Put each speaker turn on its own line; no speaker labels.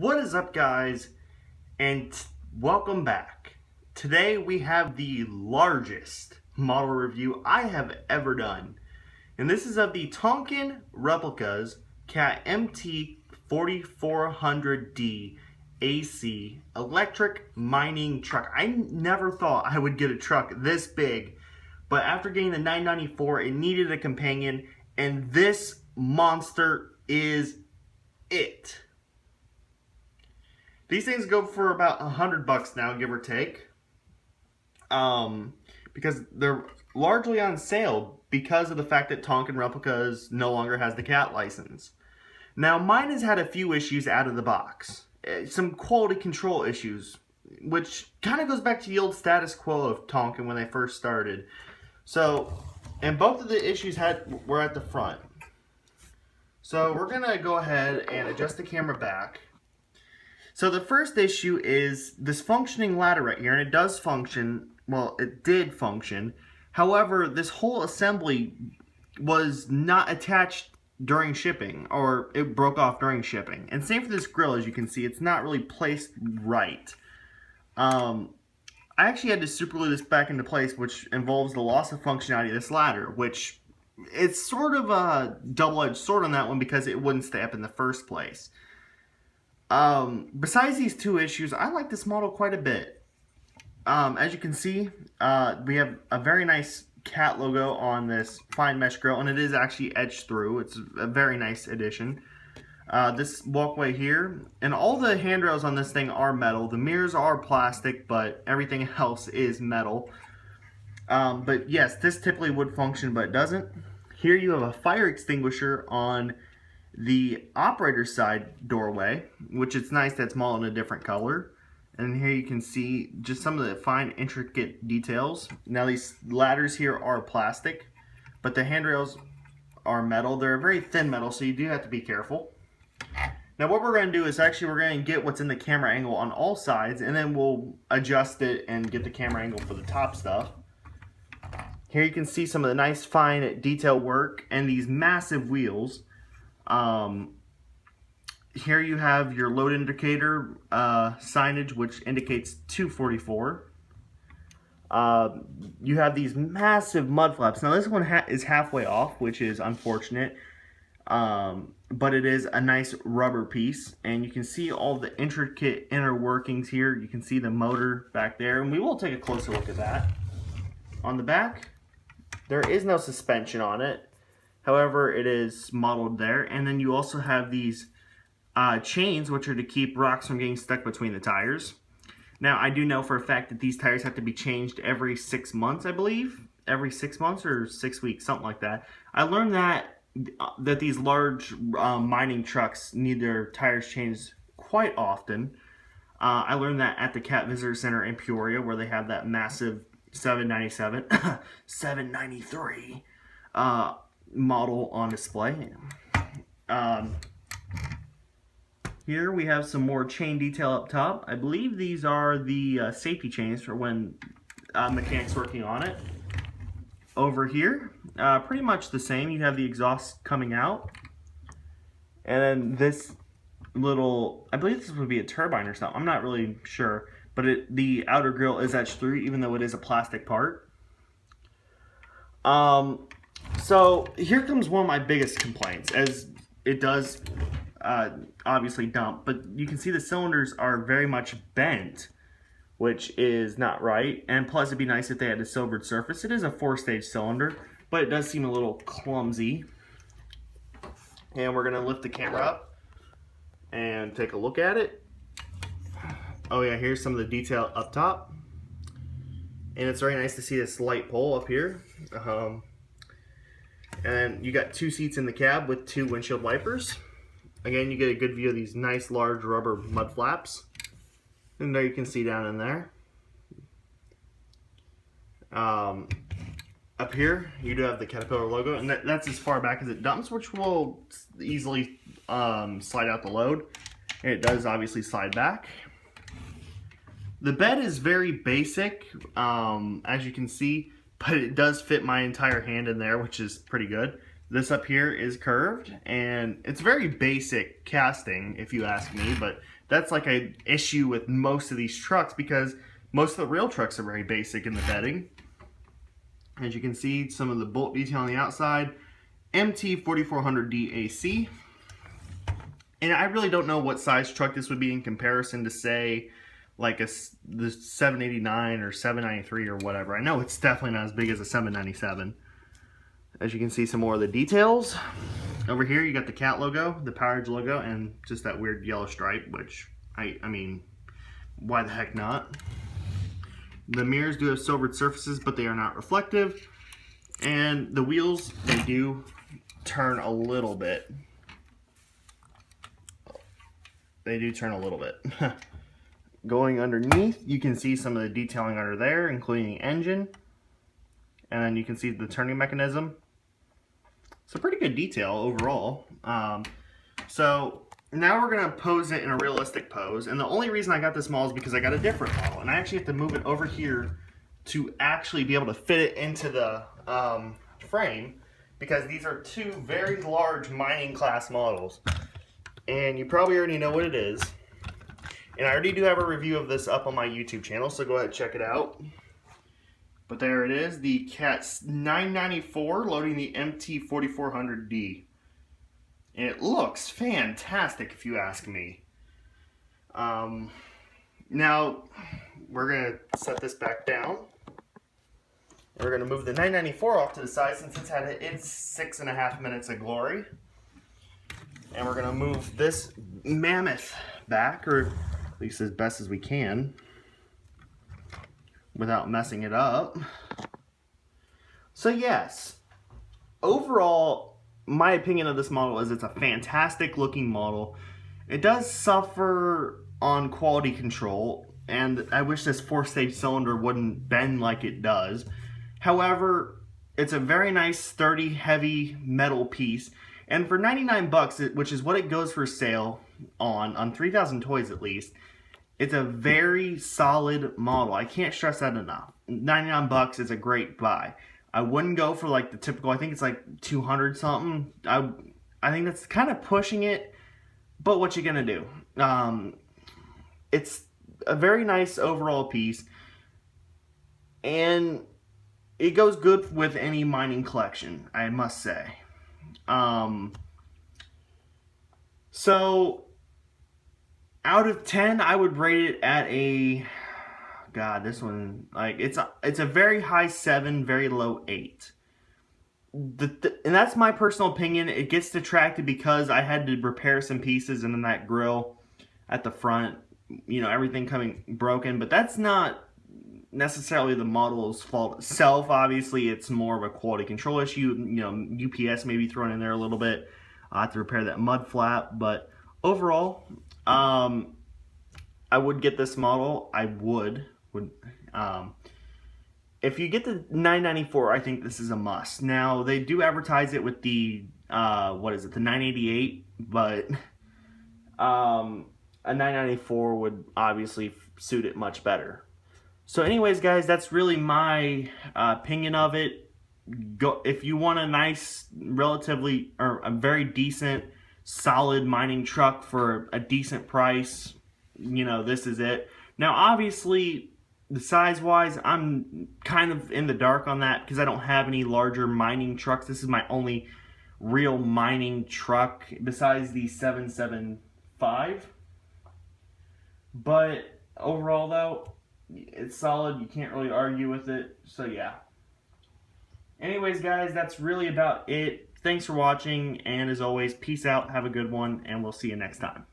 What is up, guys, and welcome back. Today we have the largest model review I have ever done, and this is of the Tonkin Replicas Cat MT4400D AC electric mining truck. I never thought I would get a truck this big, but after getting the 994, it needed a companion, and this monster is it. These things go for about $100 now, give or take, because they're largely on sale because of the fact that Tonkin Replicas no longer has the cat license. Now, mine has had a few issues out of the box, some quality control issues, which kind of goes back to the old status quo of Tonkin when they first started. So, and both of the issues were at the front. So we're gonna go ahead and adjust the camera back. So the first issue is this functioning ladder right here, and it does function, well, it did function. However, this whole assembly was not attached during shipping, or it broke off during shipping. And same for this grill, as you can see, it's not really placed right. I actually had to super glue this back into place, which involves the loss of functionality of this ladder, which it's sort of a double-edged sword on that one because it wouldn't stay up in the first place. Besides these two issues, I like this model quite a bit. As you can see, we have a very nice cat logo on this fine mesh grill, and it is actually etched through. It's a very nice addition. This walkway here, and all the handrails on this thing are metal. The mirrors are plastic, but everything else is metal. But yes, this typically would function, but it doesn't. Here you have a fire extinguisher on the operator side doorway, which is nice that's modeled in a different color. And here you can see just some of the fine intricate details. Now these ladders here are plastic, but the handrails are metal. They're a very thin metal, so you do have to be careful. Now what we're going to do is we're going to get what's in the camera angle on all sides, and then we'll adjust it and get the camera angle for the top stuff. Here you can see some of the nice fine detail work and these massive wheels. Here you have your load indicator signage, which indicates 244. You have these massive mud flaps. Now this one is halfway off, which is unfortunate, but it is a nice rubber piece, and you can see all the intricate inner workings here. You can see the motor back there, and we will take a closer look at that. On the back, there is no suspension on it. However, it is modeled there, and then you also have these chains, which are to keep rocks from getting stuck between the tires. Now, I do know for a fact that these tires have to be changed every 6 months, I believe. Every 6 months or 6 weeks, something like that. I learned that these large mining trucks need their tires changed quite often. I learned that at the Cat Visitor Center in Peoria, where they have that massive 797, 793 model on display. Here we have some more chain detail up top. I believe these are the safety chains for when mechanics working on it. Over here, pretty much the same. You have the exhaust coming out, and then this little, I believe this would be a turbine or something. I'm not really sure, but the outer grill is etched through, even though it is a plastic part. So here comes one of my biggest complaints, as it does obviously dump, but you can see the cylinders are very much bent, which is not right. And plus, it'd be nice if they had a silvered surface. It is a 4-stage cylinder, but it does seem a little clumsy. And we're gonna lift the camera up and take a look at it. Oh yeah, here's some of the detail up top. And it's very nice to see this light pole up here. And you got 2 seats in the cab with 2 windshield wipers. Again, you get a good view of these nice large rubber mud flaps. And there you can see down in there. Up here, you do have the Caterpillar logo, and that's as far back as it dumps, which will easily slide out the load. And it does obviously slide back. The bed is very basic, as you can see, but it does fit my entire hand in there, which is pretty good. This up here is curved, and it's very basic casting, if you ask me, but that's like an issue with most of these trucks because most of the real trucks are very basic in the bedding. As you can see, some of the bolt detail on the outside, MT4400D AC. And I really don't know what size truck this would be in comparison to, say, like the 789 or 793 or whatever. I know it's definitely not as big as a 797. As you can see, some more of the details. Over here, you got the cat logo, the Power Edge logo, and just that weird yellow stripe, which, I mean, why the heck not? The mirrors do have silvered surfaces, but they are not reflective. And the wheels, they do turn a little bit. They do turn a little bit. Going underneath, you can see some of the detailing under there, including the engine. And then you can see the turning mechanism. It's a pretty good detail overall. So now we're gonna pose it in a realistic pose. And the only reason I got this model is because I got a different model. And I actually have to move it over here to actually be able to fit it into the frame, because these are two very large mining class models. And you probably already know what it is. And I already do have a review of this up on my YouTube channel, so go ahead and check it out. But there it is, the Cat 994 loading the MT4400D. And it looks fantastic if you ask me. Now, we're going to set this back down. And we're going to move the 994 off to the side since it's had its 6.5 minutes of glory. And we're going to move this mammoth back, or at least as best as we can, without messing it up. So yes, overall, my opinion of this model is it's a fantastic looking model. It does suffer on quality control, and I wish this 4-stage cylinder wouldn't bend like it does. However, it's a very nice, sturdy, heavy metal piece, and for 99 bucks, which is what it goes for sale on 3000 Toys at least, it's a very solid model. I can't stress that enough. 99 bucks is a great buy. I wouldn't go for like the typical, I think it's like 200 something. I think that's kind of pushing it, but what you gonna do? It's a very nice overall piece, and it goes good with any mining collection, I must say. So out of 10, I would rate it at a, God, this one, like, it's a very high 7, very low 8. And that's my personal opinion. It gets detracted because I had to repair some pieces in that grill at the front, you know, everything coming broken, but that's not necessarily the model's fault itself. Obviously, it's more of a quality control issue. You know, UPS may be thrown in there a little bit. I have to repair that mud flap, but overall, I would get this model. I would. If you get the 994, I think this is a must. Now, they do advertise it with the, what is it, the 988, but a 994 would obviously suit it much better. So anyways, guys, that's really my opinion of it. If you want a nice, relatively, or a very decent, solid mining truck for a decent price, you know, this is it. Now, obviously, the size-wise, I'm kind of in the dark on that because I don't have any larger mining trucks. This is my only real mining truck besides the 775. But overall, though, it's solid. You can't really argue with it. So, yeah. Anyways, guys, that's really about it. Thanks for watching, and as always, peace out, have a good one, and we'll see you next time.